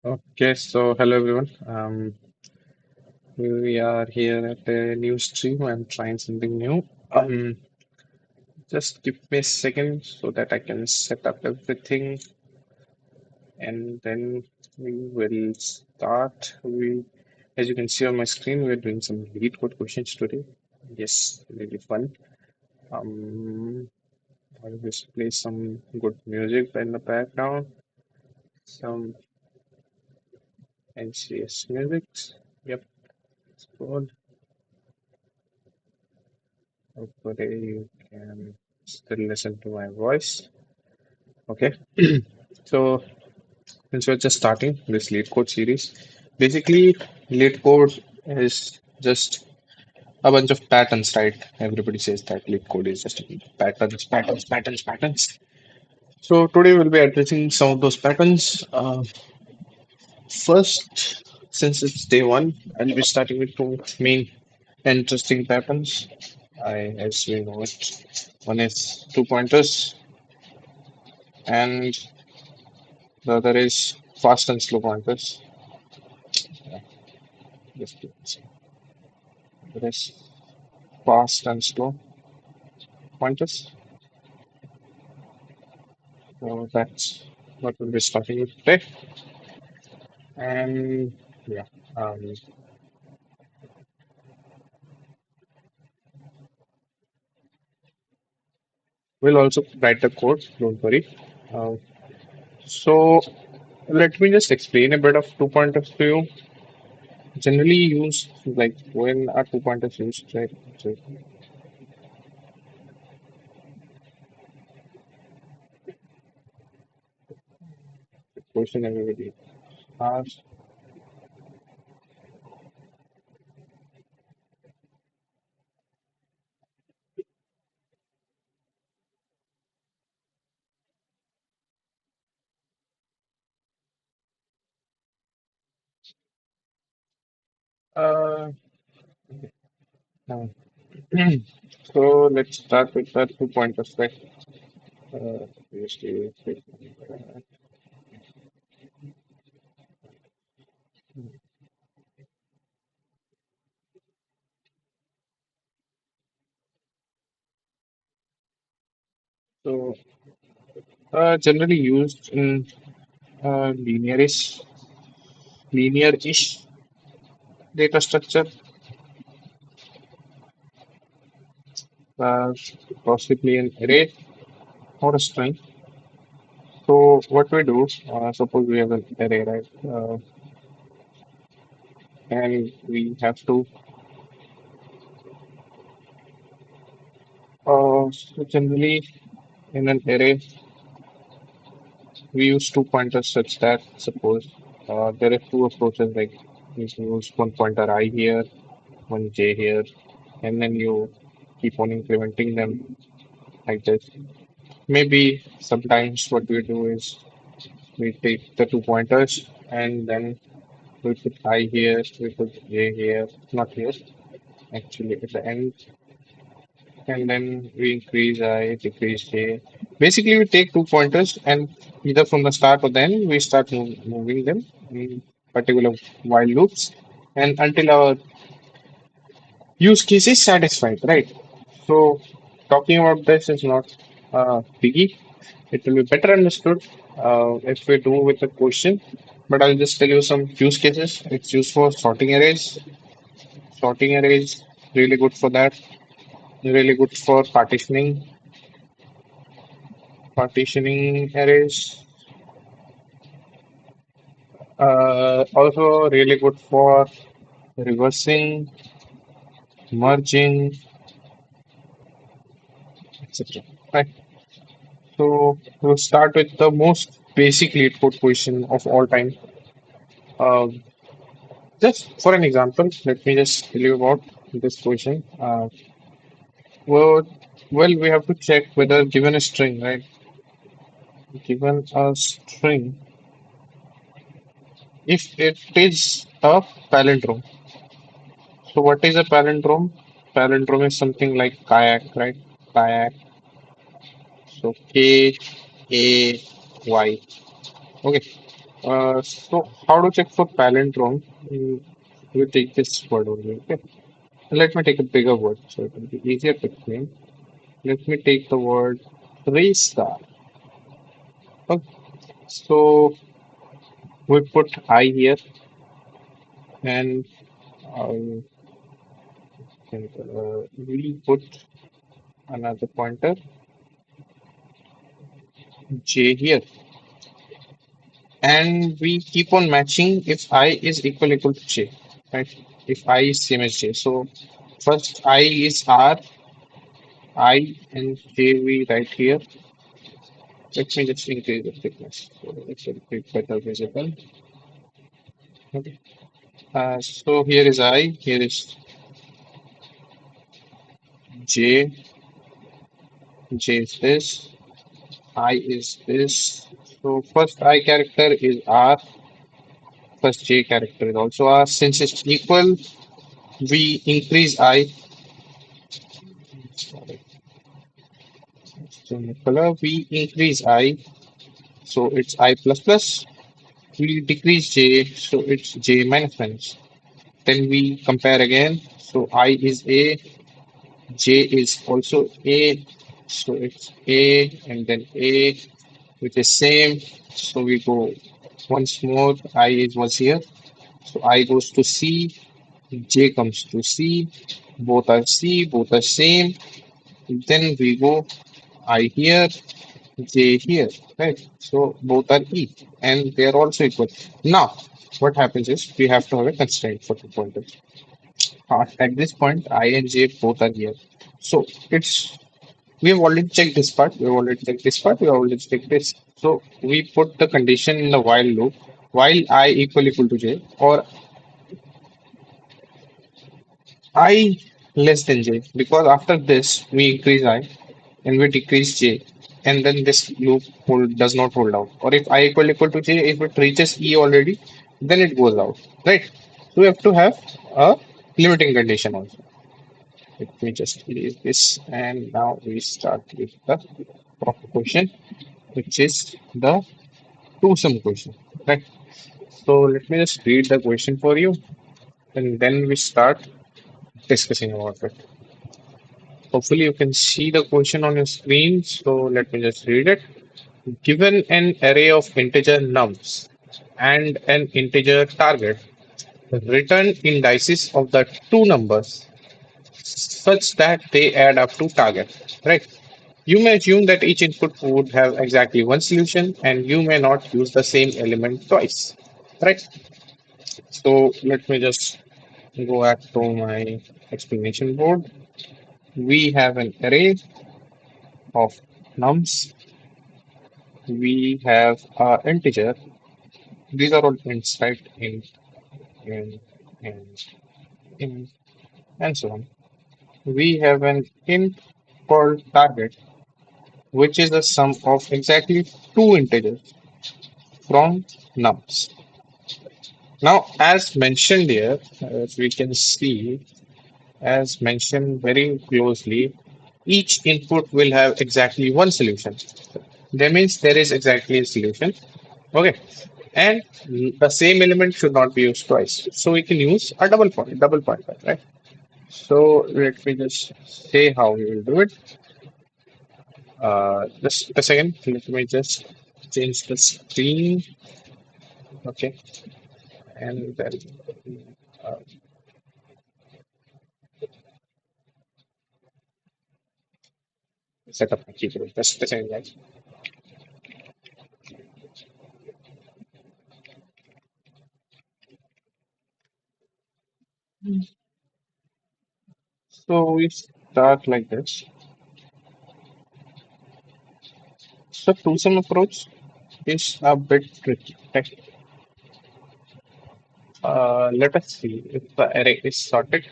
Okay, so hello everyone. We are here at a new stream. I'm trying something new. Just give me a second so that I can set up everything, and then we will start. As you can see on my screen, we're doing some lead code questions today. Yes, really fun. I'll just play some good music in the background, some NCS music. Yep, it's good. Hopefully you can still listen to my voice. Okay. So since we're just starting this lead code series, basically lead code is just a bunch of patterns, right? Everybody says that lead code is just patterns, patterns, patterns, patterns. So today we'll be addressing some of those patterns. First, since it's day one, I'll be starting with two main interesting patterns. As we know it, one is two pointers, and the other is fast and slow pointers. Yeah, just give me a second. There is fast and slow pointers. So that's what we'll be starting with today. And yeah, um, we'll also write the code. Don't worry. Uh, so let me just explain a bit of two pointers to you. Generally used like when are two pointers used, right? So the question everybody asks. Uh, uh, so let's start with the two pointers, right? Obviously, so generally used in linear-ish data structure, uh, possibly an array or a string. So what we do, suppose we have an array, right? And we have to, so generally in an array, we use two pointers such that suppose there are two approaches, like you can use one pointer I here, one j here, and then you keep on incrementing them like this. Maybe sometimes what we do is we take the two pointers and then we put I here, we put j here, not here, actually at the end, and then we increase I, decrease j. Basically, we take two pointers and either from the start or then we start moving them in particular while loops and until our use case is satisfied, right? So, talking about this is not biggie. It will be better understood if we do with a question. But I'll just tell you some use cases. It's used for sorting arrays. Sorting arrays really good for that. Really good for partitioning arrays. Also really good for reversing, merging, etc. Right. So we'll start with the most basic lead code question of all time. Um, just for an example, let me just tell you about this question. Well, well, we have to check whether given a string, right? Given a string, if it is a palindrome. So what is a palindrome? Palindrome is something like kayak, right? Kayak. So K A Y. Okay. So how to check for palindrome? We take this word only. Okay. Let me take a bigger word so it will be easier to explain. Let me take the word star. Okay. So we put I here and um, we put another pointer J here. And we keep on matching if I is equal to J, right? If I is same as J. So first I is R, I and J we write here. Let me just increase the thickness so it's a bit better visible. Okay. So here is I, here is J, J is this, I is this. So first I character is R, first J character is also R. Since it's equal, we increase I. Sorry, color we increase I, so it's I plus plus. We decrease J, so it's J minus minus. Then we compare again. So I is A, J is also A, so it's A and then A, which is same. So we go once more. I is was here, so I goes to C, J comes to C. Both are C, both are same. Then we go I here, J here, right? So both are E and they are also equal. Now, what happens is we have to have a constraint for the pointers. At this point, I and J both are here. So it's we have already checked this part, we have already checked this part, we have already checked this. So we put the condition in the while loop while I equal to J or I less than J because after this we increase I and we decrease J and then this loop does not hold out. Or if I equal to J, if it reaches E already, then it goes out, right? So we have to have a limiting condition also. Let me just leave this and now we start with the proper question, which is the two-sum question, right? So let me just read the question for you and then we start discussing about it. Hopefully you can see the question on your screen. So let me just read it. Given an array of integer nums and an integer target, return indices of the two numbers such that they add up to target. Right? You may assume that each input would have exactly one solution and you may not use the same element twice. Right? So let me just go back to my explanation board. We have an array of nums. We have integer. These are all ints, right? In, in, in, and so on. We have an int called target, which is the sum of exactly two integers from nums. Now, as mentioned here, as we can see, as mentioned very closely, each input will have exactly one solution. That means there is exactly a solution. Okay. And the same element should not be used twice. So we can use a double pointer, right? So let me just say how we will do it. Just a second. Let me just change the screen. Okay. And then uh, set up my keyboard. Just a second, guys. So we start like this. So two-sum approach is a bit tricky. Right? Let us see if the array is sorted.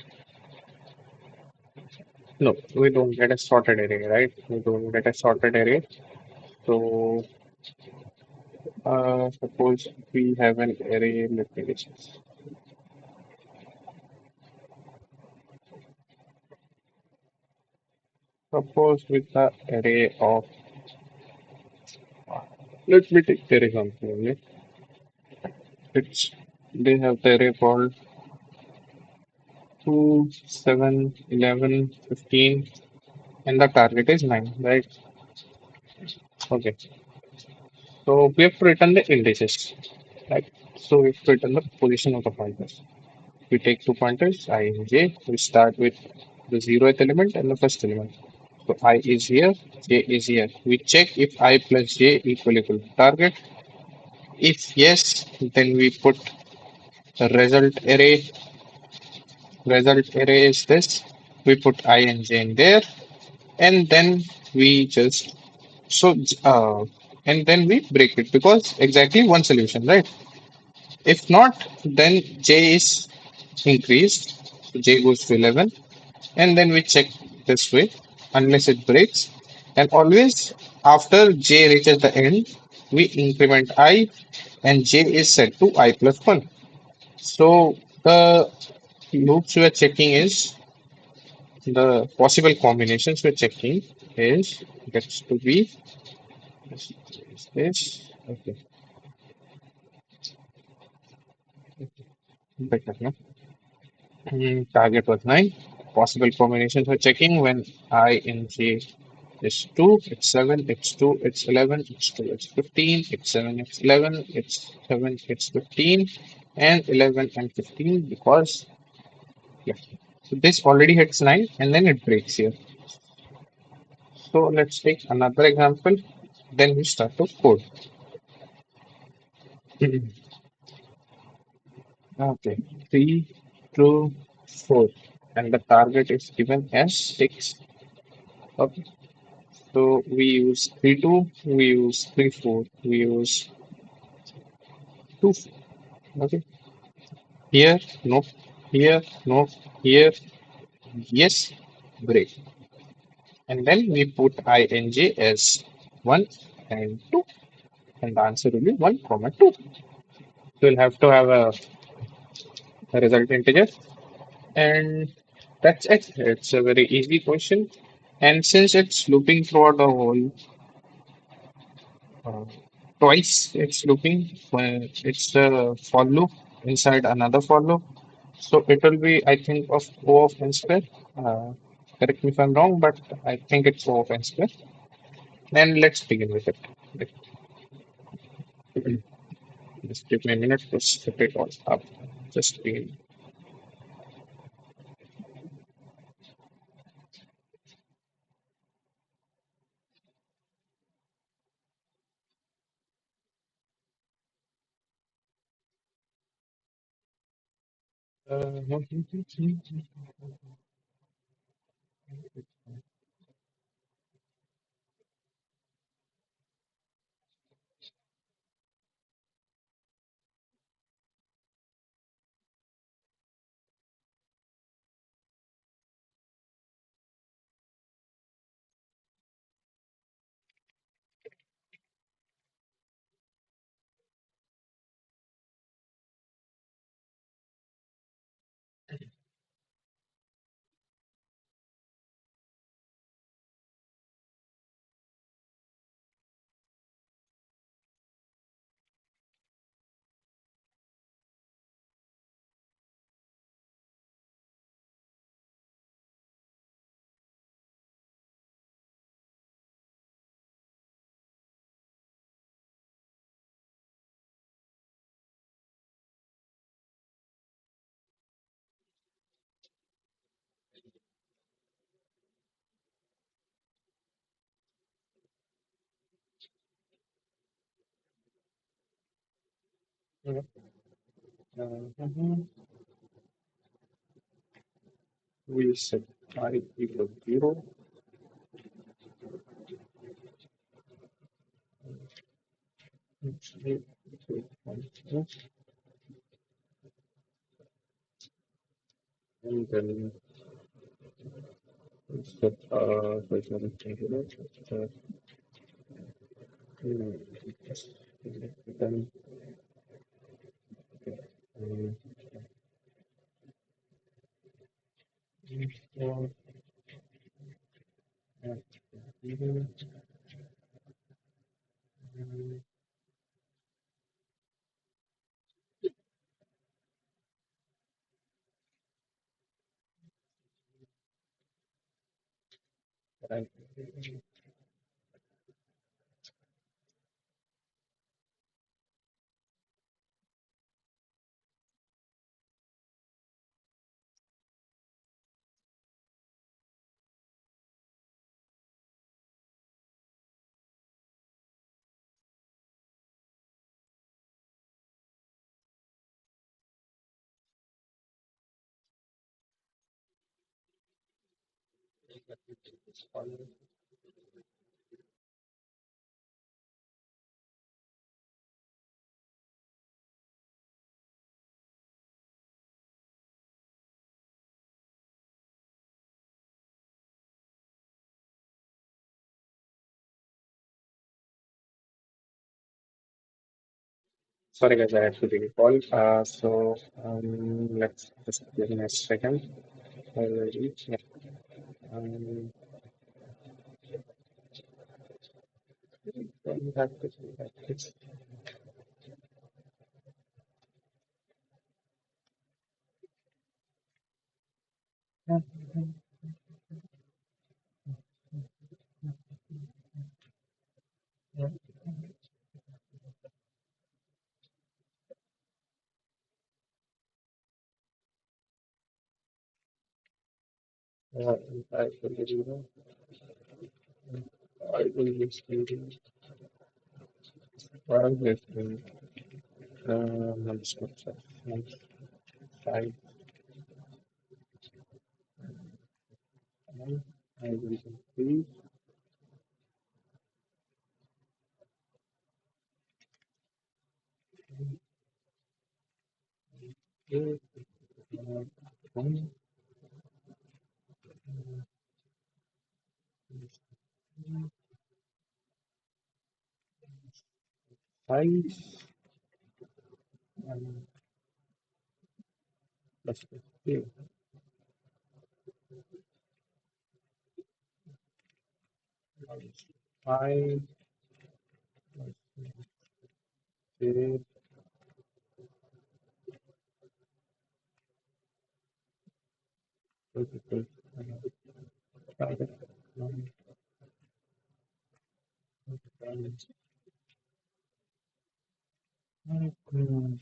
No, we don't get a sorted array, right? We don't get a sorted array. So suppose we have an array, let me just suppose with the array of, let me take the example only. It's they have the array called 2, 7, 11, 15, and the target is 9, right? Okay. So we have to return the indices, right? So we have to return the position of the pointers. We take two pointers, I and j. We start with the zeroth element and the first element. So I is here, j is here. We check if I plus j equal to target. If yes, then we put the result array. Result array is this. We put I and j in there, and then we just so and then we break it because exactly one solution, right? If not, then j is increased. So j goes to 11, and then we check this way unless it breaks. And always after j reaches the end, we increment I, and j is set to I plus 1. So the loops we are checking is the possible combinations we're checking is gets to be this. Okay, better, no? Target was 9. Possible combinations we're checking when I in J is 2, it's 7, it's 2, it's 11, it's 2, it's 15, it's 7, it's 11, it's 7, it's 15, and 11 and 15 because, yeah. So this already hits 9 and then it breaks here. So let's take another example. Then we start to code. Okay, 3, 2, 4. And the target is given as 6. Okay, so we use 3, 2, we use 3, 4, we use 2. Okay, here, no, here, no, here, yes, break. And then we put ing as 1 and 2. And the answer will be 1, comma 2. So we'll have to have a result integer. And that's it. It's a very easy question. And since it's looping throughout the whole uh, twice, it's looping. It's a for loop inside another for loop. So it will be, I think, of O of n square. Uh, Correct me if I'm wrong, but I think it's O of n square. And let's begin with it. Just give me a minute to set it all up. Just begin. Uh, we set I equal 0. And then set then um, Right. Sorry guys, I had to take a call. Let's just give me a second. Already. Yeah. Um, we have this, we have this. I will give you I will just give you well, this will number five. I will increase it. One, five, and plus 50. Five, plus 50, plus five,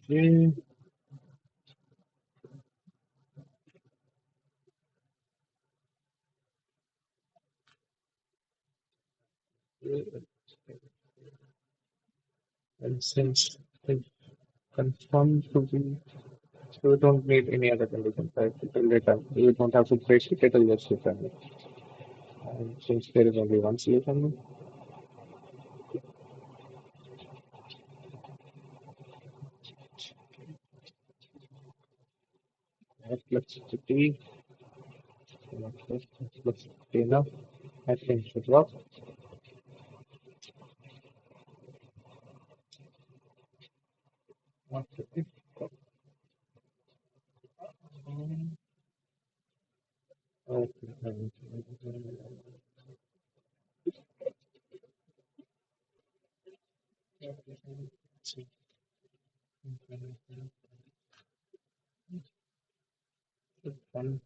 okay. And since it's confirmed to be, so you don't need any other conditions, right? It will return. You don't have to break it, it will just return it. And since there is only one solution, complexity, complexity enough, I think should work. Okay. One,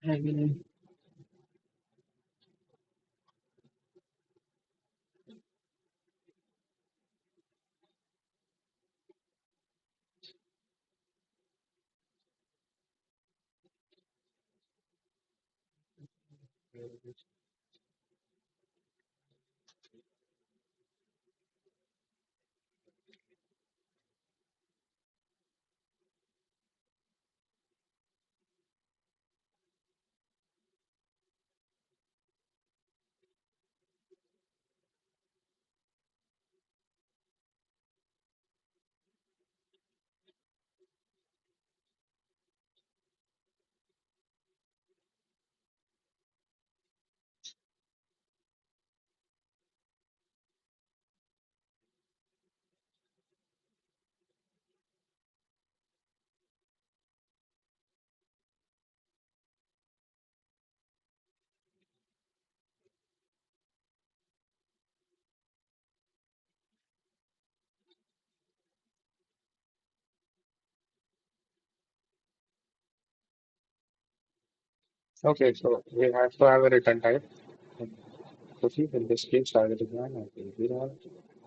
Mhm. Okay, so we have to have a return type. So see, in this case, I will design I will do that.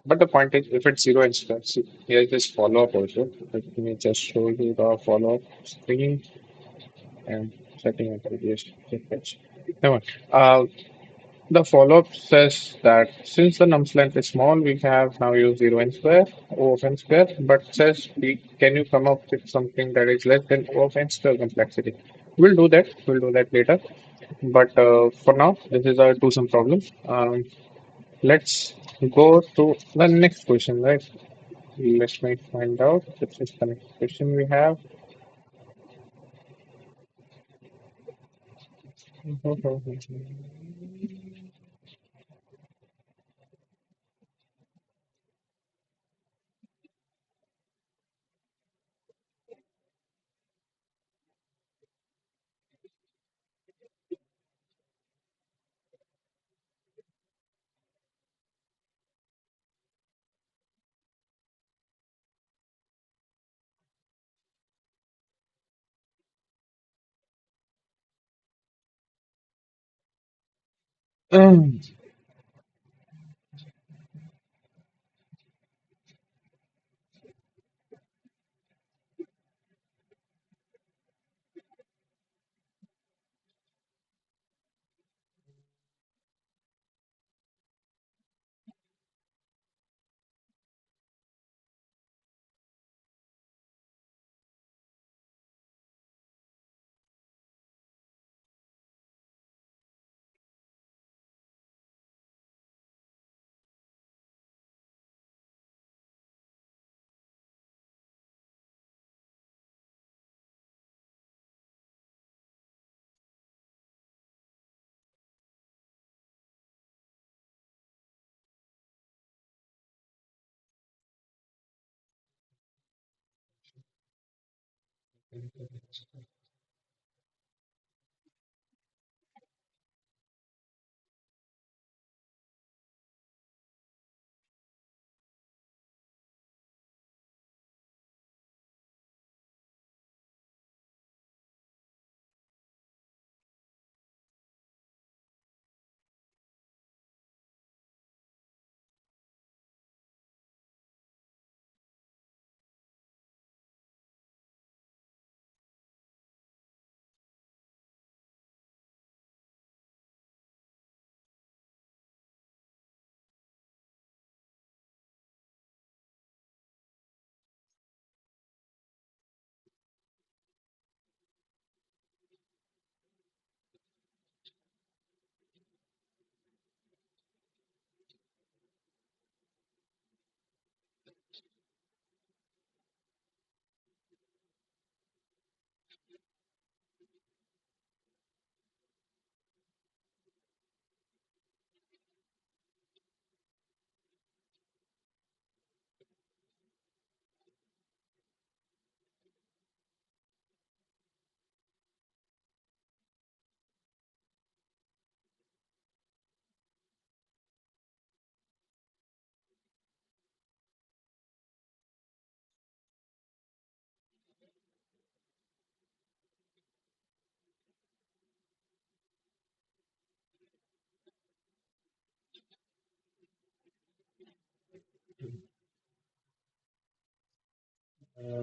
But the point is, if it's zero instance, see, here's this follow-up also. Let me just show you the follow-up screen and setting up this fetch. Never mind. The follow-up says that since the nums length is small, we have now used 0 n square, O of n square, but says can you come up with something that is less than O of n square complexity? We'll do that later. But for now, this is our two-sum problem. Let's go to the next question, right? Let me find out which is the next question we have.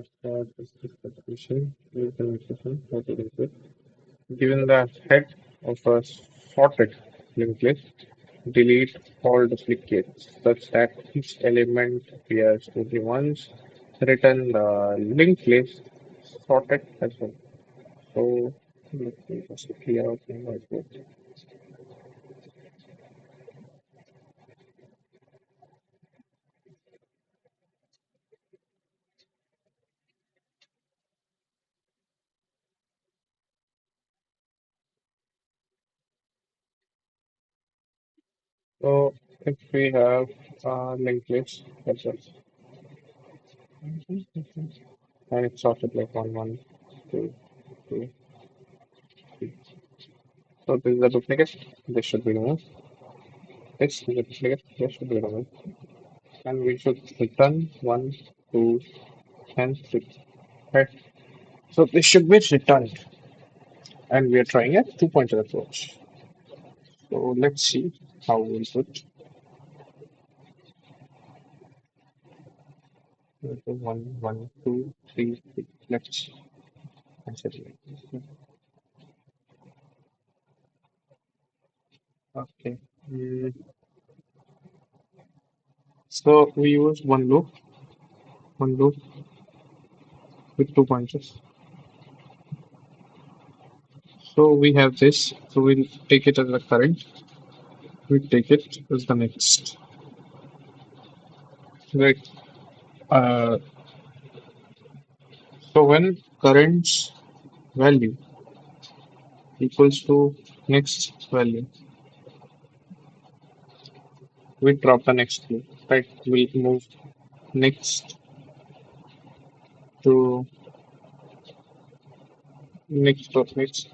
start this discussion. How to do it. Given the head of a sorted linked list, delete all duplicates such that each element appears to the ones written the linked list sorted as well. So let me just clear out my whiteboard. So if we have linked list as well, and it's sorted like one, two, three, three. So this is a duplicate. This should be removed. This is a duplicate. This should be removed. And we should return 1, 2, and 3. Right. So this should be returned. And we are trying a two-pointer approach. So let's see how we put 1, 1, 2, 3, 3. Let's consider it. Okay. Mm, so we use one loop with two pointers. So we have this. So we'll take it as the current. We take it as the next. Right. Uh, so when current's value equals to next value, we drop the next loop. Right. We'll move next to next or next.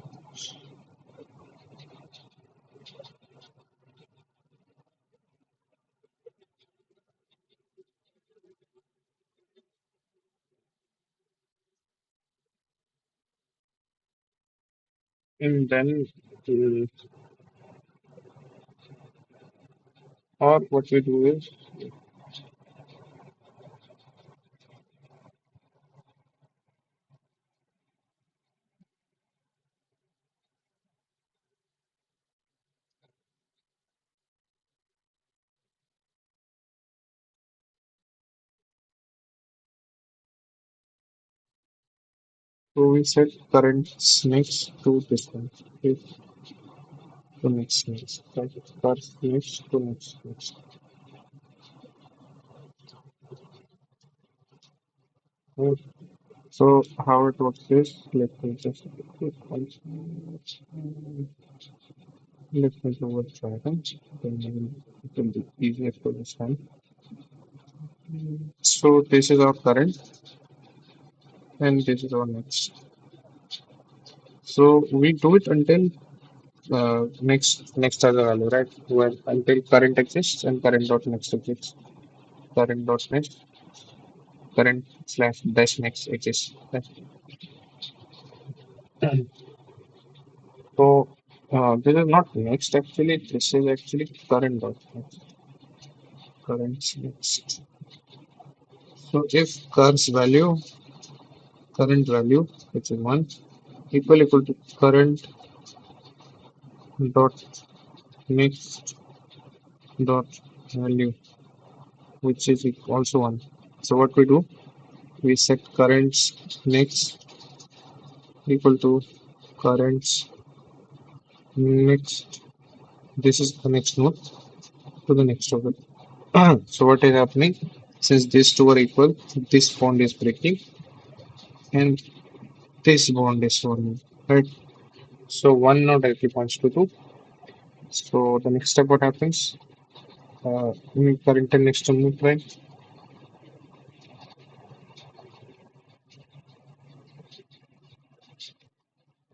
And then, or what we do is, so we set currents next to this one. Okay, to next. Right. First next to next. Right. So how it works is, let me just let me do what dragon. Then it will be easier to understand. So this is our current, and this is our next. So we do it until next as a value, right? Where until current exists and current dot next exists. Current dot next, current slash dash next exists. Right? So this is not next actually. This is actually current dot next. Current next. So if current value, which is one, equal to current dot next dot value, which is also one. So what we do, we set currents next equal to currents next. This is the next node to the next of it. So what is happening? Since these two are equal, this bond is breaking and this bond is forming. Right. So one node directly points to two. So the next step what happens? Current and next to move, right?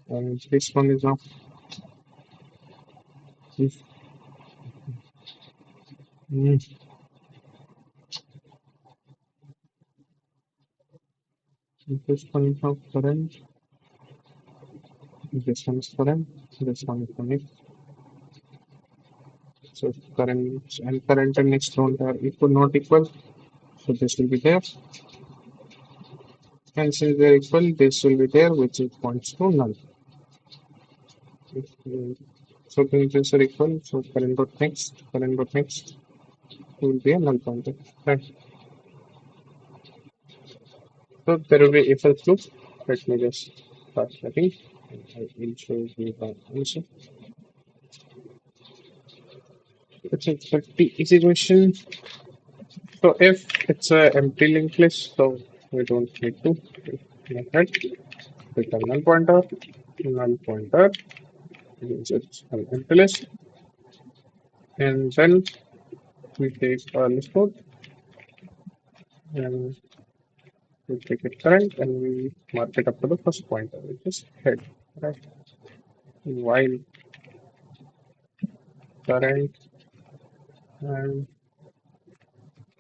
And this one is now if mm, if this one is now current, this one is current, this one is the next. So current and next node are equal, not equal. So this will be there. And since they're equal, this will be there, which is points to null. So these are equal. So current dot next will be a null pointer. Right. So there will be if else loop. Let me just start writing. I will show you the answer. It's a pretty easy question. So if it's a empty linked list, so we don't need to method with a null pointer means it's an empty list, and then we take a list node and we take it current and we mark it up to the first pointer, which is head. Right. While current and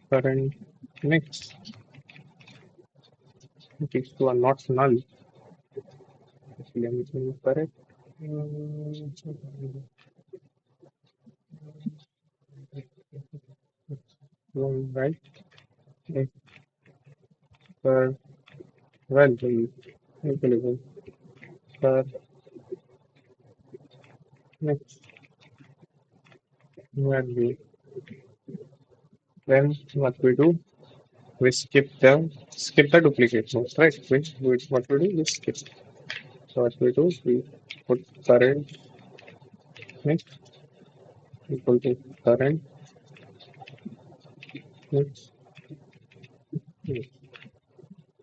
current next these two are not null. Actually, I'm correct. Right. If, well, equilibrium. Uh, next value. Then what we do, we skip the duplicate nodes, right? What we do, we skip. So what we do, we put current next equal to current next,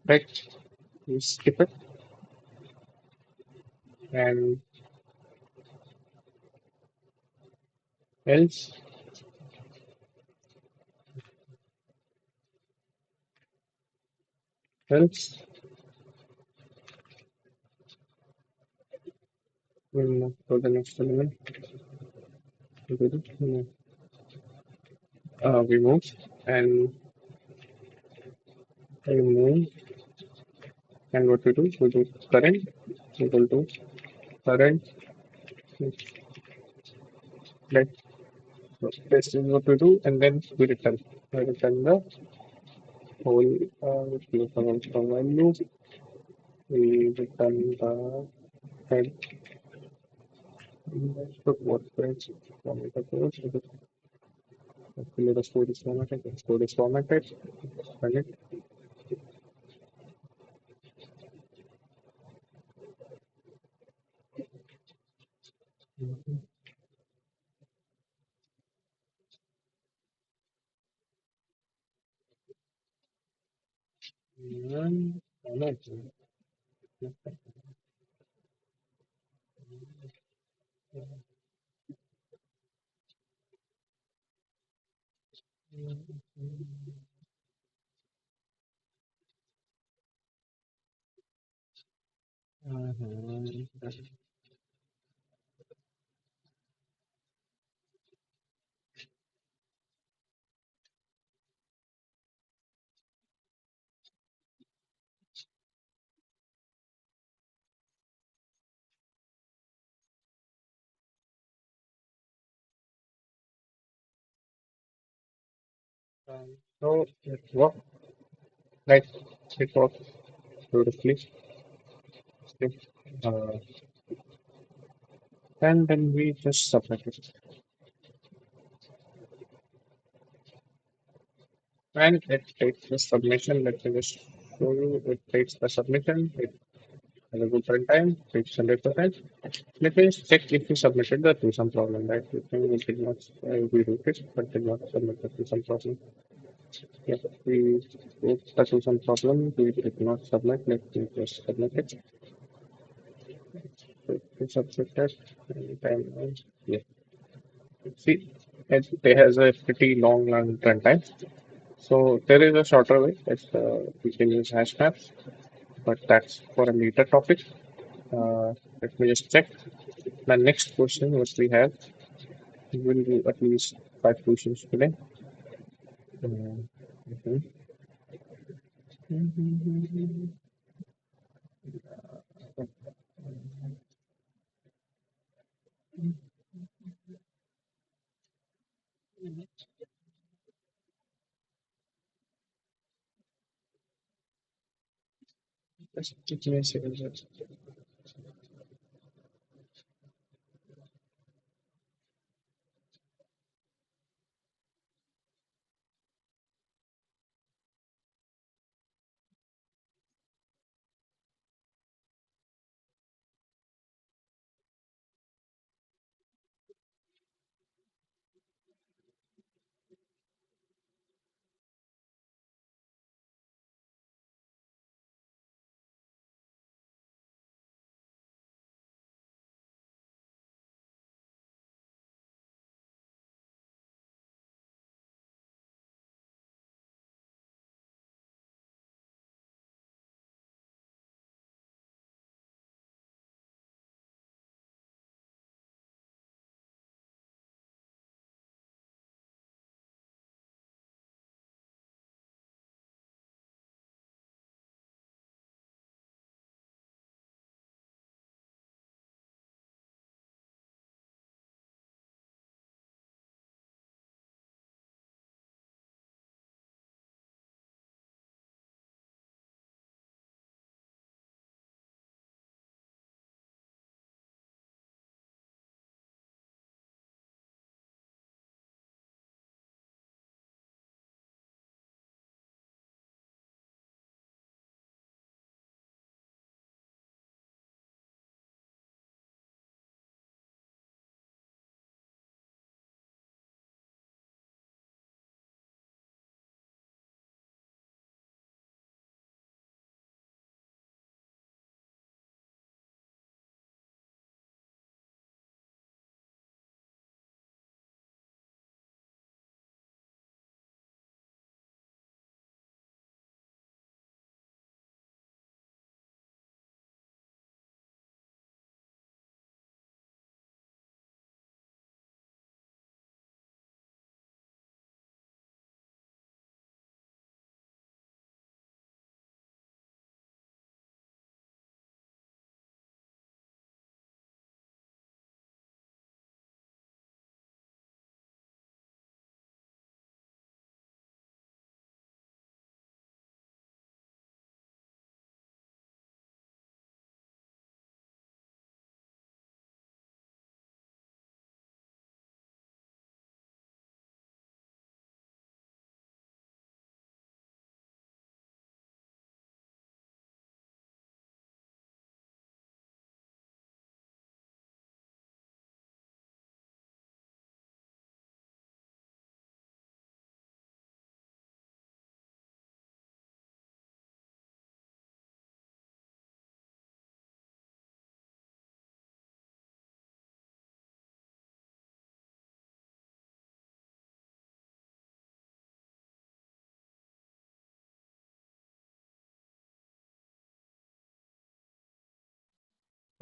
right? We skip it and else else we'll move to the next element. We move and we move and what we do current equal to current let this is what we do and then we return the whole from value we return the head input what page format the code actually the code is formatted run it and run it. Mhm. So it worked like it worked beautifully. Uh, and then we just submit it. And it takes the submission. Let me just show you. It takes the submission. It has a good runtime. Takes 100%. Let me just check if we submitted the to some problem, right? We think we did not reroute it, but did not submit the to some problem. Yes, we wrote the to some problem. We did not submit. Let me just submit it. So we submitted. And then, yeah. See, it has a pretty long runtime. So there is a shorter way. We can use hash maps, but that's for a later topic. Let me just check. The next question which we have, we will do at least 5 questions today. Mhm. Just give me a second.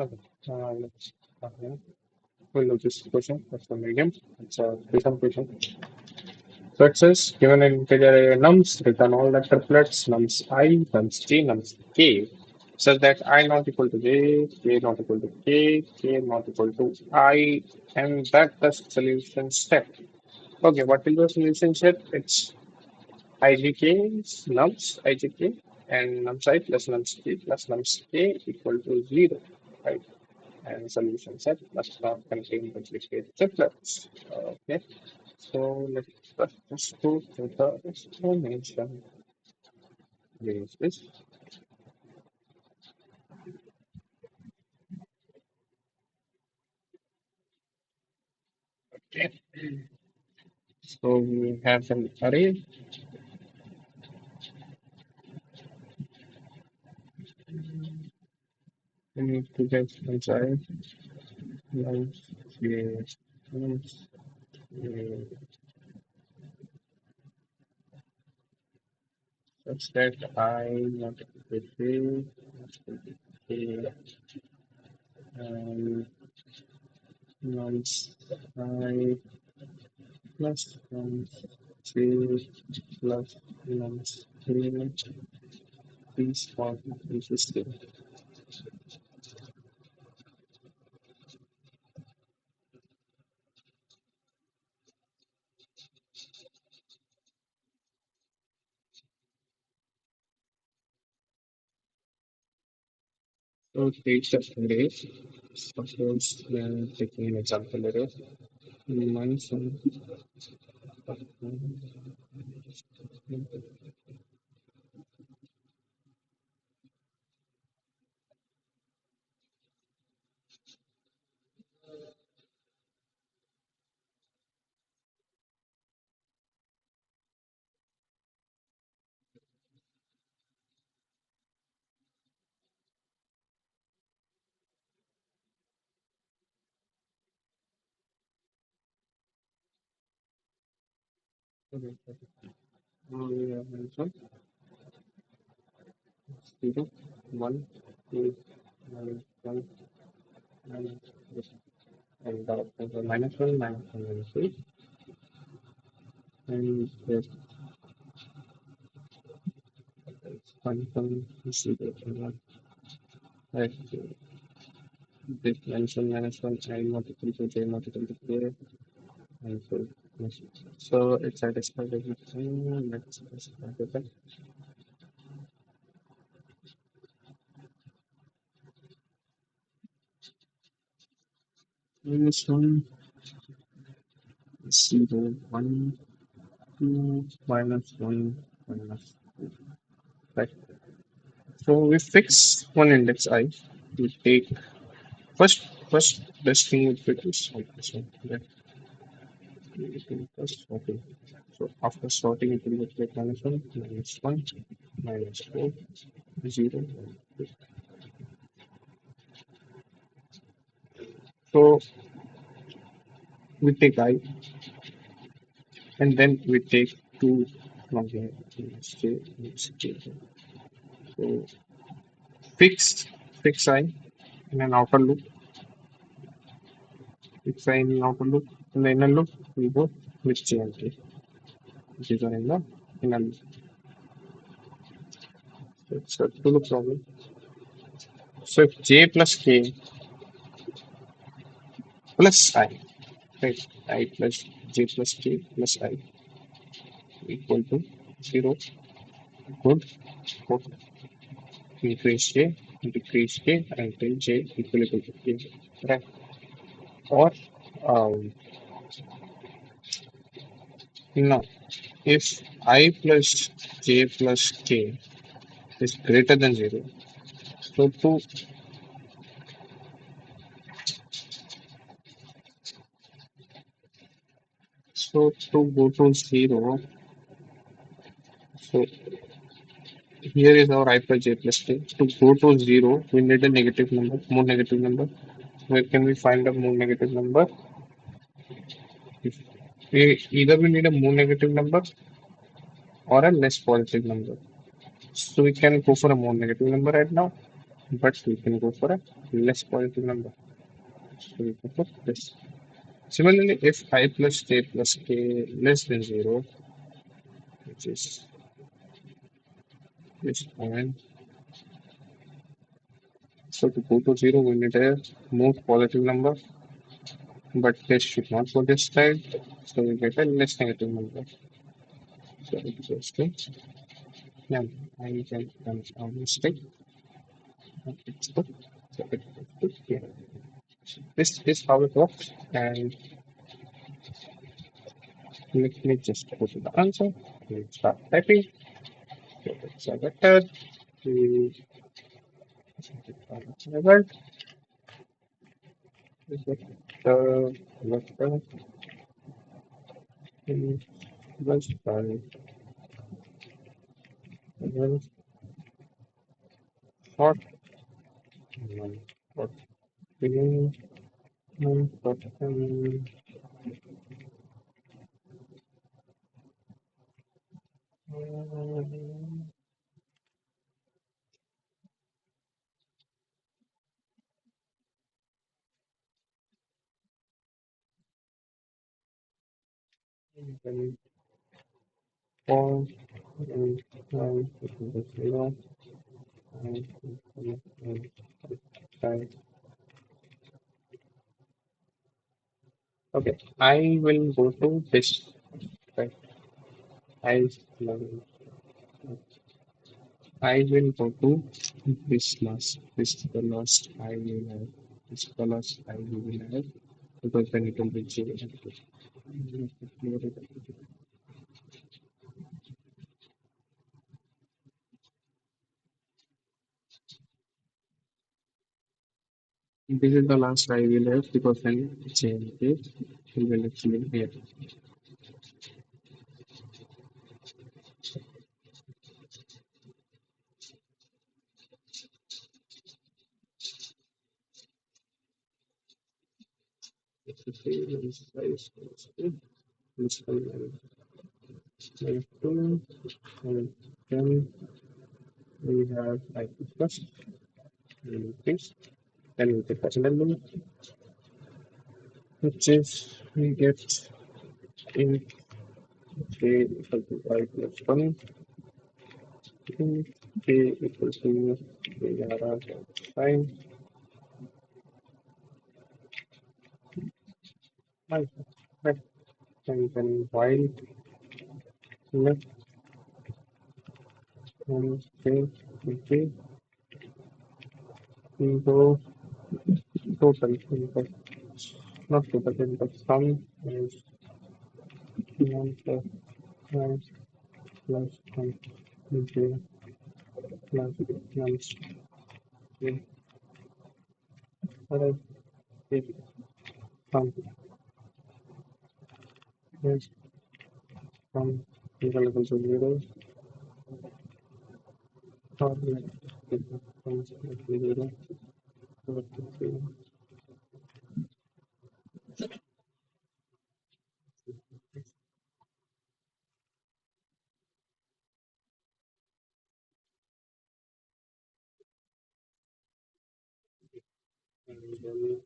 Okay. Let's we'll do this question. That's the medium. It's a recent question. So it says, given an integer nums, return all the triplets nums I, nums j, nums k, such that I not equal to j, k not equal to k not equal to I, and that the solution step. Okay, what is the solution set? It's ijk nums ijk and nums I plus nums k plus nums k equal to 0, right? And solution set must not contain duplicate triplets. Okay. So let's just go to the explanation. Use this. Okay. So we have an array. We need to get inside nums, yes, nums, such that I not with a nums I plus nums j plus nums k is for existing. So take the array. Suppose we are taking an example array. Minus one. Okay. We have minus one, zero, one, two, minus one, minus this, and minus one, minus three, and this one, one, zero, and one. Right. This minus one, I multiple to j multiple to k, and so yes. So it satisfies everything. Let's specify that. Minus one, zero, one, two, minus one, minus two. Right. So we fix one index I. We take first best thing we fix is like this one. That we can first sorting. So after sorting, it will look like minus one, minus four, zero. So we take I, and then we take two from here. Let's say, so fix fix I in an outer loop, fix I in an outer loop. In the inner loop, we go with J and K, which is in the inner loop. So it's a two loop problem. So if J plus K plus I, right? I plus J plus K plus I equal to zero. Good. Good. Increase J, decrease K until J equal to K. Right. Or um, no, if I plus J plus K is greater than zero, so to go to zero, so here is our I plus J plus K. To go to zero, we need a negative number, more negative number. Where can we find a more negative number? If either we need a more negative number or a less positive number. So we can go for a more negative number right now, but we can go for a less positive number. So we can put this. Similarly, if I plus j plus k less than zero, which is this point, so to go to zero, we need a more positive number, but this should not go this side, so we get a less negative number. So it goes to yeah, I can run our mistake. It's good. So it goes to here. This is how it works, and let me just go to the answer. We start typing. So it's a vector. We result is vector is was by one short one short beginning one short then four and nine equal to zero and five. Okay, I will go to this. Right, I I will go to this last. This is the last I will have. This is the last I will have because then it will be zero. This is the last I will have because then change it will actually here. This is the size. This is like two, and then we have like plus this. Then we take personal limit, which is we get in k equal to I plus 1, in k equal to ARR 5, and then while left and k into into total input, not total input, sum is 1 plus 1 plus 1 into plus plus other is sum is sum is equal to 0 or like sum is equal to 0 or to 0. And then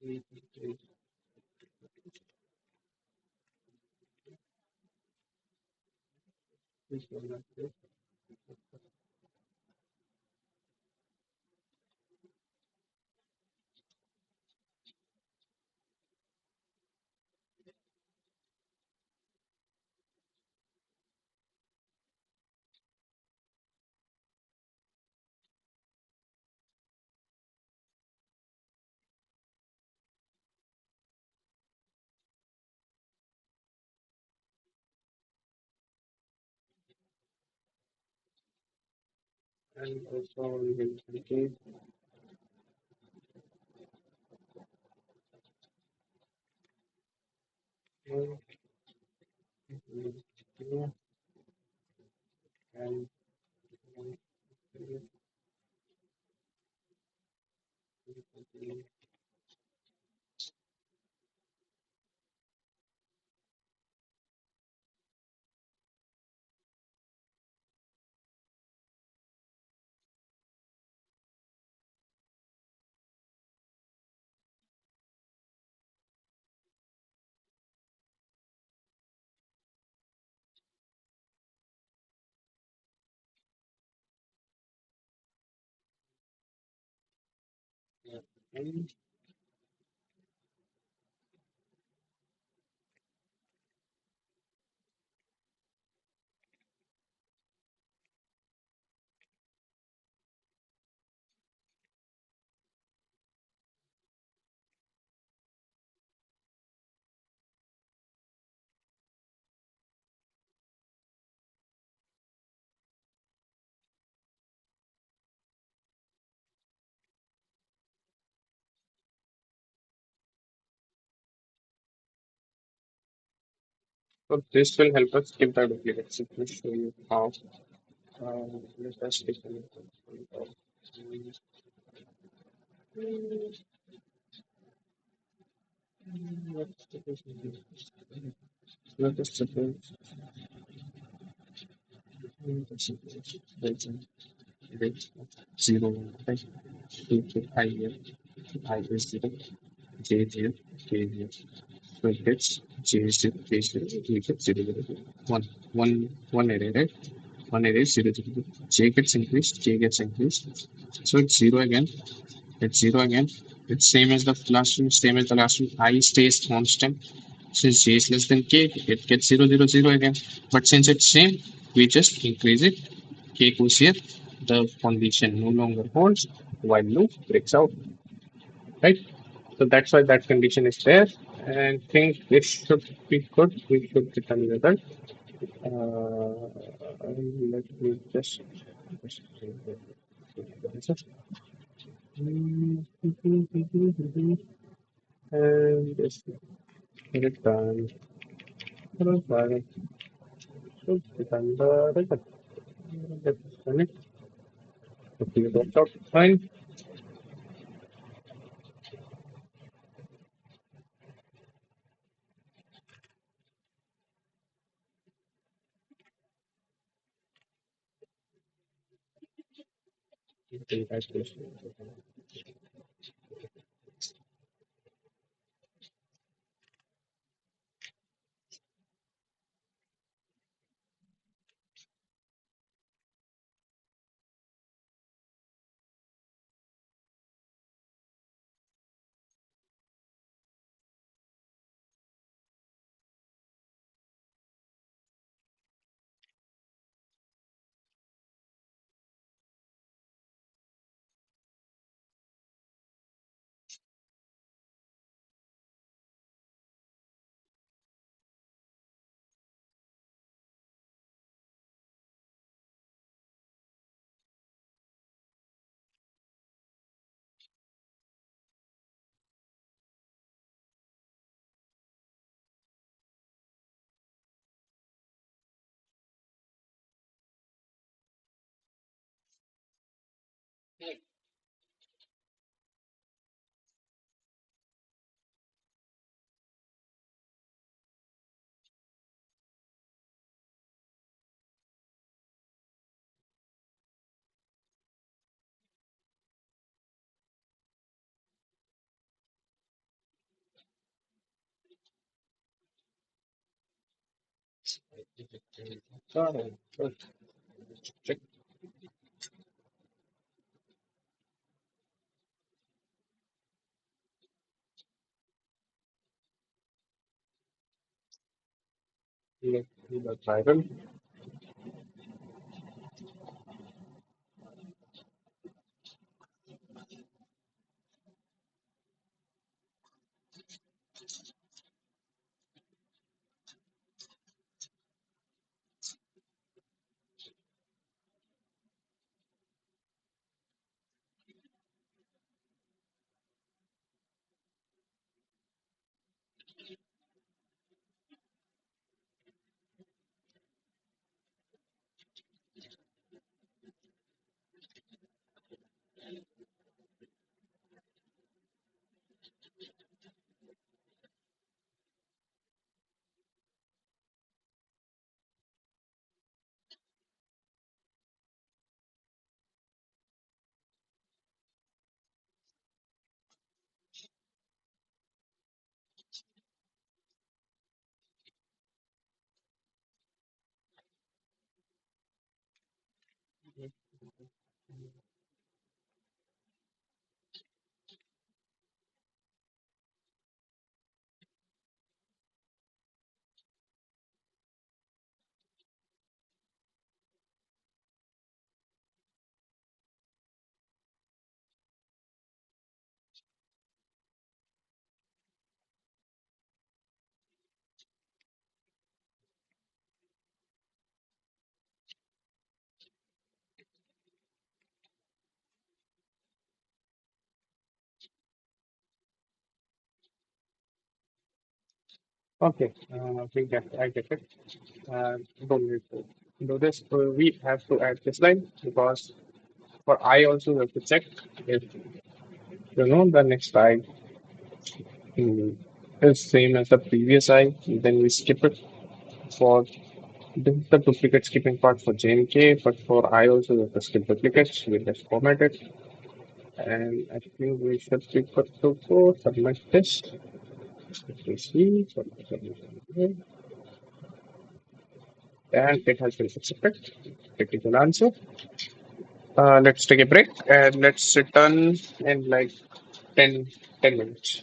we take this one like this. And also we will take one, two, and one, three, three. And so this will help us skip the duplicates. It will show you how. Let us take a look. Let us suppose let zero, right? Two I here, I is zero, J zero, K zero. So it gets J zero, K zero, we get zero, zero, zero. One array, right? One array is zero, zero, zero. J gets increased, K gets increased. So it's zero again, it's zero again. It's same as the last one, same as the last one. I stays constant. Since J is less than K, it gets zero, zero, zero again. But since it's same, we just increase it. K goes here. The condition no longer holds. While loop breaks out, right? So that's why that condition is there. And think this should be good. We should get a result. Let me just and just get it done. Done. Should be done the result. Let's run it. Hopefully it works out fine. Okay, that's good. Got it. Good. Check. Let's try them. Okay, I get it. Don't need to do this. We have to add this line because for I also we have to check if The next I mm, is same as the previous I. Then we skip it for this is the duplicate skipping part for J and K, but for I also we have to skip duplicates. We just format it, and I think we should be good to go. Submit this. Let me see. And it has been accepted. Critical answer. Let's take a break and let's return in like 10 minutes.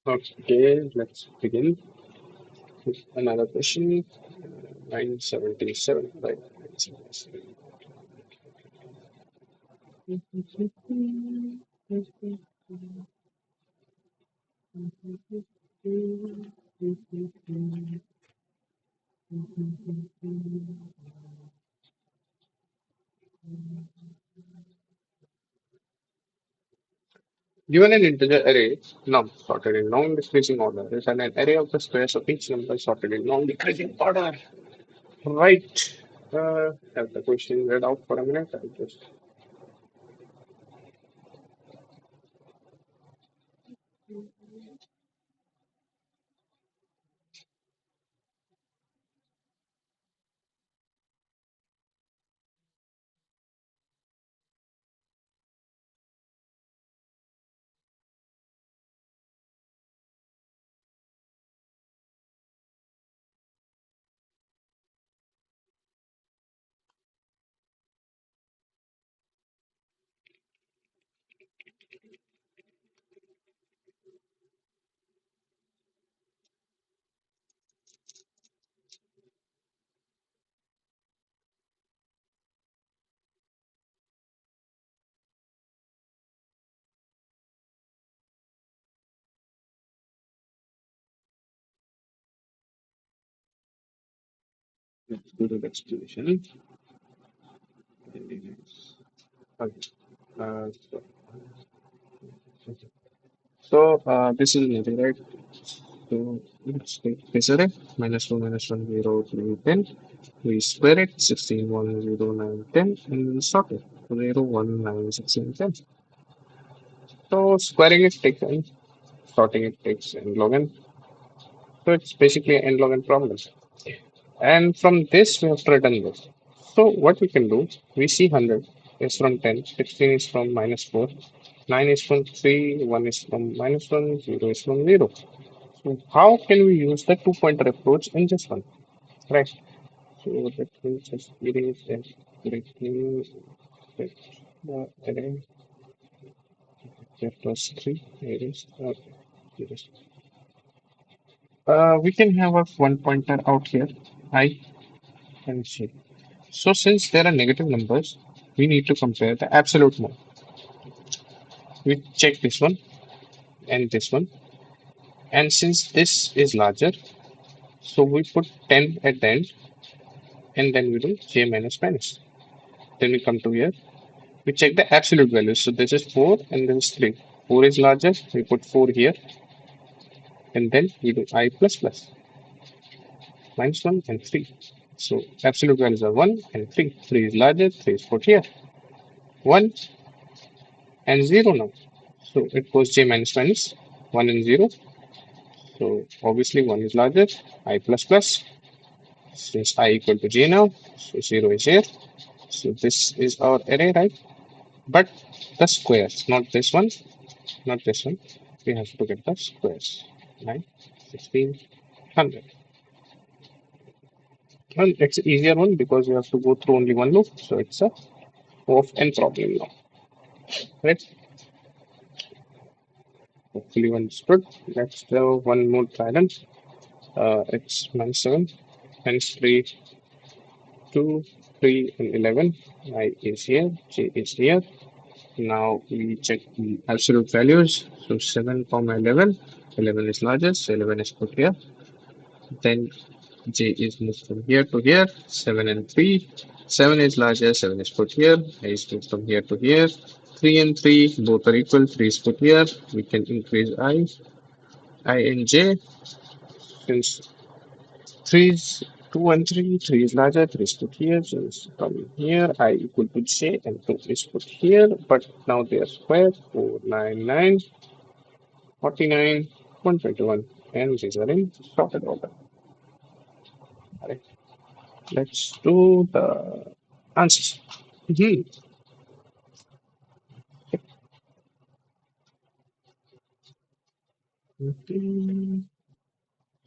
Okay, let's begin with another question. 977, right? 977. Given an integer array, num sorted in non-decreasing order is an array of the squares of each number sorted in non-decreasing order. Right. Have the question read out for a minute. I'll just let's do the explanation. Okay. This is an array, right? So let's take this array minus 1, 0, 3, 10. We square it 16, 1, 0, 9, 10, and we sort it 0, 1, 9, 16, 10. So squaring it takes n, sorting it takes n log n. So it's basically an n log n problem. And from this, we have to return this. So what we can do, we see 100 is from 10, 16 is from minus 4, 9 is from 3, 1 is from minus 1, 0 is from 0. So how can we use the two-pointer approach in this one? Right. So let me just erase that directly. Let the array get plus 3. Erase. Okay. Erase. We can have a one pointer out here, I and j. So since there are negative numbers, we need to compare the absolute mode. We check this one and this one. And since this is larger, so we put 10 at the end and then we do j minus minus. Then we come to here. We check the absolute values. So this is 4 and this is 3. 4 is larger. We put 4 here and then we do I plus plus minus 1 and 3. So absolute values are 1 and 3. 3 is larger. 3 is put here. 1 and 0 now. So it goes j minus minus 1 and 0. So obviously 1 is larger. I plus plus. Since I equal to j now, so 0 is here. So this is our array, right? But the squares, not this one, not this one. We have to get the squares. 9, 16, 100. And it's an easier one because you have to go through only one loop. So it's a O of n problem now. Right? Hopefully understood. Let's do one more trial. It's minus 7, minus 3, 2, 3, and 11. I is here, j is here. Now we check the absolute values. So 7, comma 11. 11 is largest, so 11 is put here. Then j is moved from here to here. 7 and 3. 7 is larger, 7 is put here. I is moved from here to here. 3 and 3, both are equal. 3 is put here. We can increase I and j. Since 3 is 2 and 3, 3 is larger, 3 is put here. So it's coming here. I equal to j and 2 is put here. But now they are squared. 499, 49, 121. And these are in sorted order. Alright, let's do the answers. Mhm. Mhm.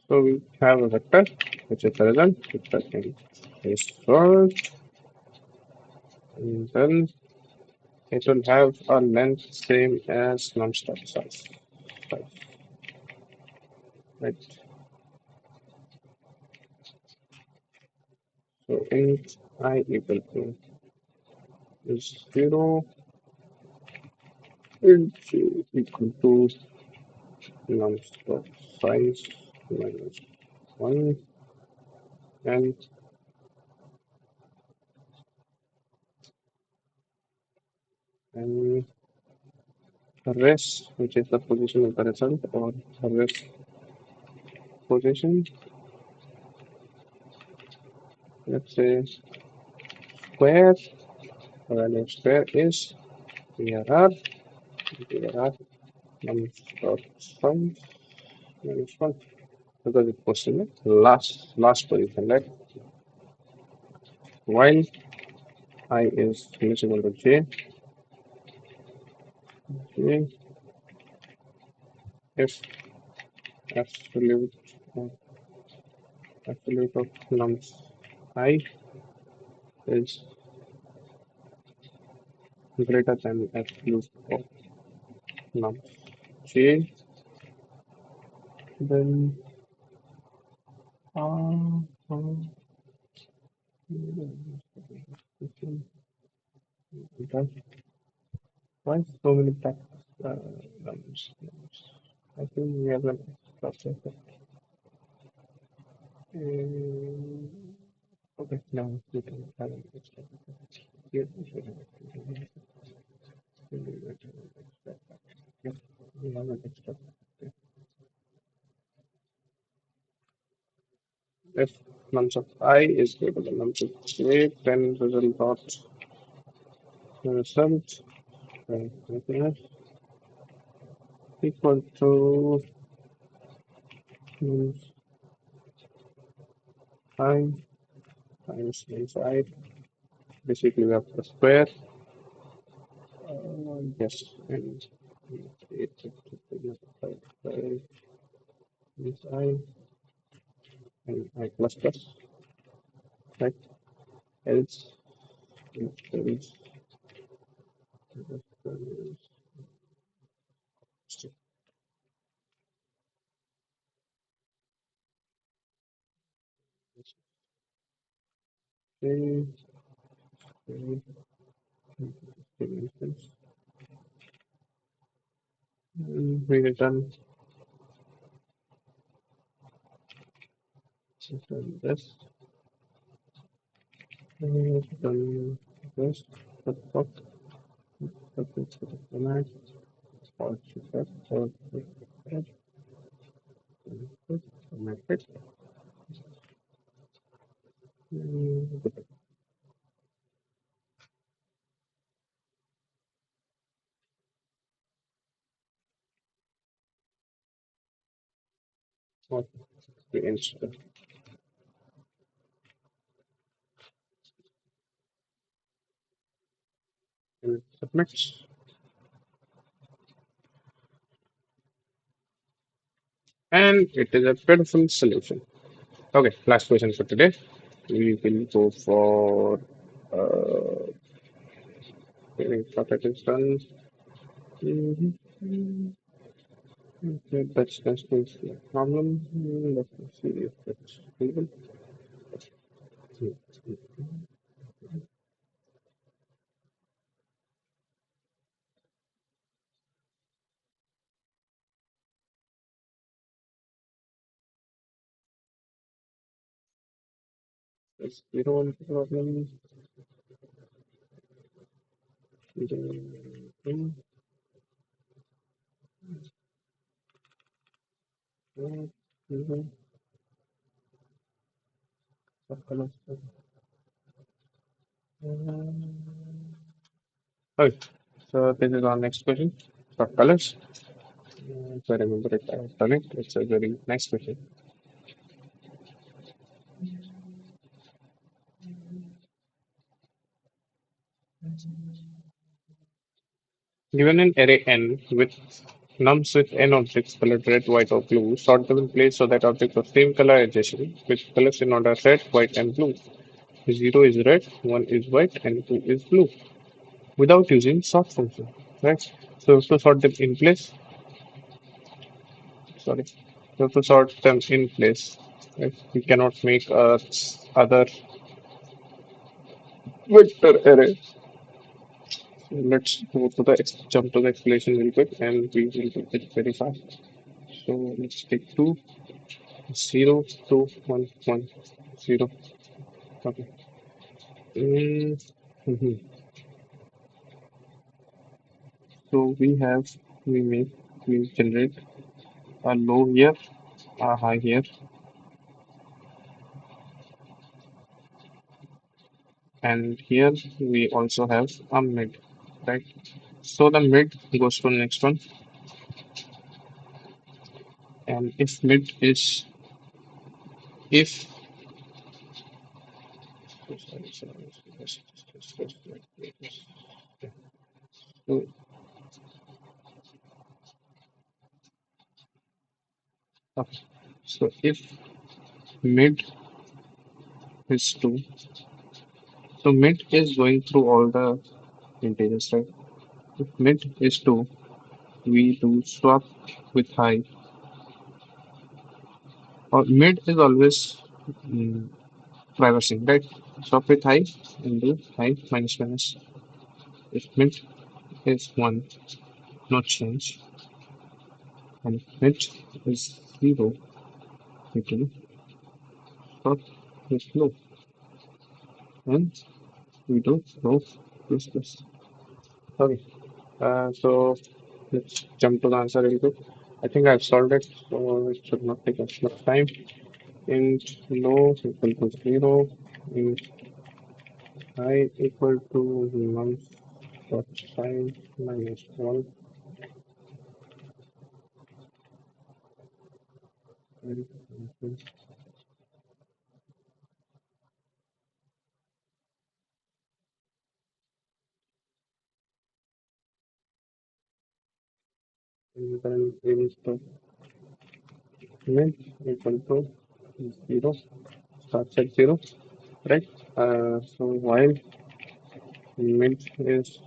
So we have a vector, which is the result. Vector can be solved, and then it will have a length same as num step size. Size. Right. So int I equal to is 0, int j equal to nums dot size minus 1, and and rest, which is the position of the result, or rest position. Let's say square. Value of square is here are nums dot size minus 1, because it was in the last position, right? While I is equal to j if absolute uh, absolute of nums I is greater than absolute of nums j, then uh, why so many factors? Nums. I think we have an process. Okay, now we can have an extra. Here we should have an extra. Yes, we have an extra. If nums of I is greater than nums of j, then result equal to nums I times inside. Basically, we have the square. Yes, and it's I and I plus plus, right? Else, else, we return this, return this, the fuck, the command, or that, or that, method, or the instant, and it submits. And it is a beautiful solution. Okay, last question for today. We will go for getting that is done. Mhm. Okay, that's the problem. Let me see if it's legal. That's zero problem. Okay, so this is our next question for colors. If I remember it, I've done it. It's a very nice question. Given an array n with nums with n objects colored red, white, or blue, sort them in place so that objects of same color adjacent with colors in order red, white, and blue. 0 is red, 1 is white, and 2 is blue without using sort function. Right? So to sort them in place, sorry. You have to sort them in place. Right? We cannot make other vector array. So let's go to the jump to the explanation real quick, and we will do it very fast. So let's take 2, 0, 2, 1, 1, 0. Okay. Mhm. So we make, we generate a low here, a high here, and here we also have a mid, right? So the mid goes to the next one, and if mid is if so, okay. So if mid is 2, so mid is going through all the integers, right? If mid is 2, we do swap with high, or mid is always mm, traversing, right? Swap with high and do high minus minus. If mid is 1, no change, and mid is 0, we do swap with low, and we do low plus plus. Okay, so let's jump to the answer real quick. I think I've solved it, so it should not take us much time. Int low equal to 0, int high equal to num dot size minus 1, and then int mid equal to 0, starts at 0, right? So while mid is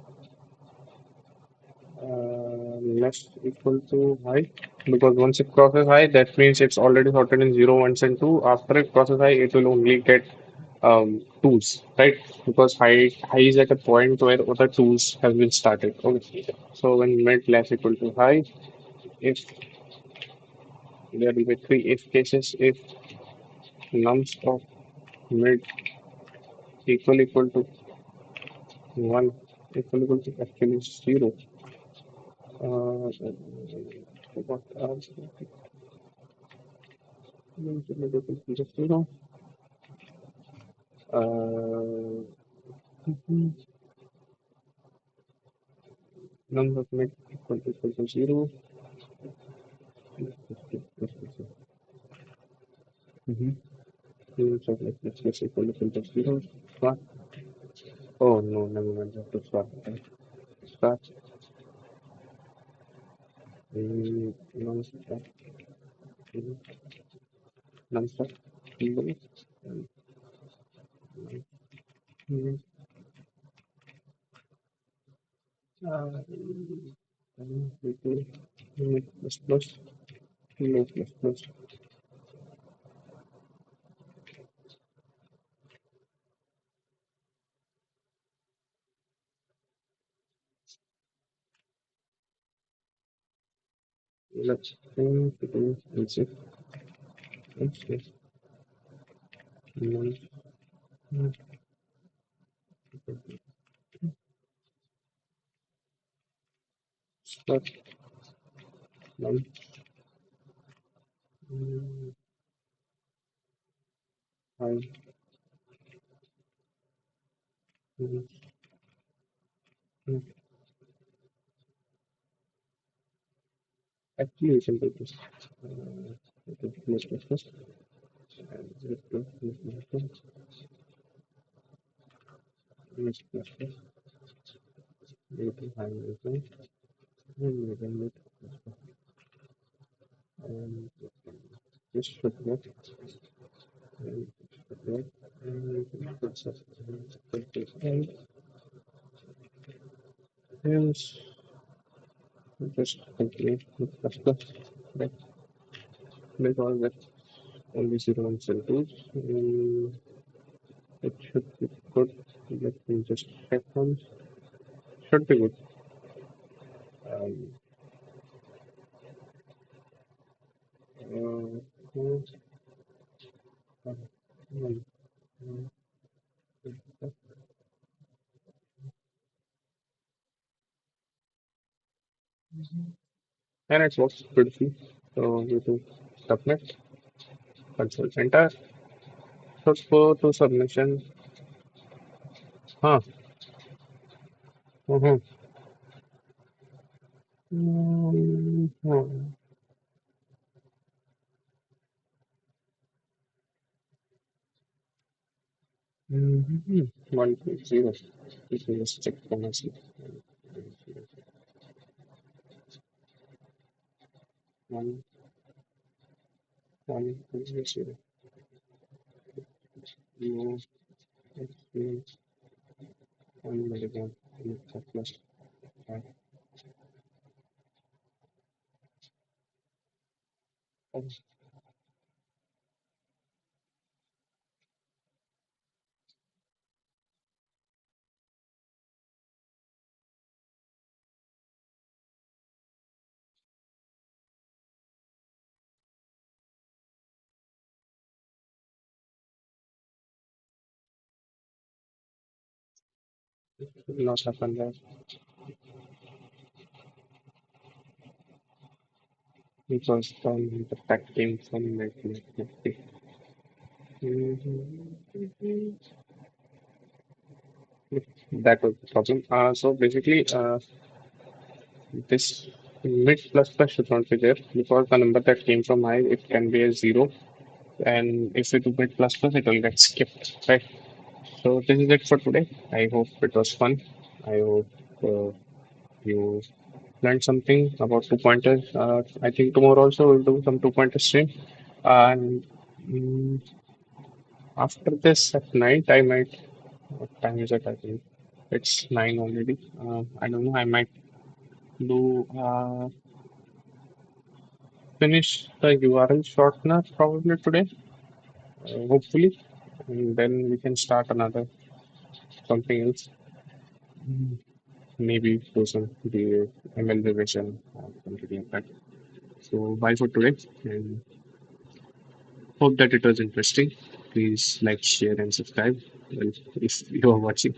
less equal to high, because once it crosses high, that means it's already sorted in 0, 1s, and 2. After it crosses high, it will only get 2s, right? Because high is at a point where other 2s have been started. Okay. So when mid less equal to high, if there will be three if cases, if nums of mid equal to 1 equal to actually 0. Uh, what else? Equal to 0. Number of mid equal to 0. Mm-hmm. So let's equal to 0. Swap. Oh no, never mind. I have to swap. Okay. Start. Non-stop. Non-stop. Plus plus. No plus plus. Let's think it is insect. Let's get non start non high. Actually, we can do this. Plus plus plus. And plus plus plus plus plus plus. Little high level. And and this should work. And this should work. And puts us and just continue with plus plus. Right. because that's only 0 and cell 2. It should be good. Let me just check on. Should be good. Um, uh, uh, and it works beautifully. So we do submit, console center. So go to submission. Huh. Mm-hmm. Mm-hmm. Mm-hmm. 1.0. Let me just check for myself. 1.0. No, experience 1 milligram. Plus. Not happen there because the pack came from like. Mhm. That was the problem. So basically, this mid plus plus should not be there because the number that came from I it can be a zero, and if we do mid plus plus, it will get skipped, right? So this is it for today. I hope it was fun. I hope you learned something about two pointers. I think tomorrow also we'll do some two pointer stream, and mm, after this at night I might. What time is it? I think it's 9 already. I don't know. I might do finish the URL shortener probably today, hopefully, and then we can start another something else. Maybe do some the ML revision or something like that. So bye for today, and hope that it was interesting. Please like, share, and subscribe. Well, if you are watching.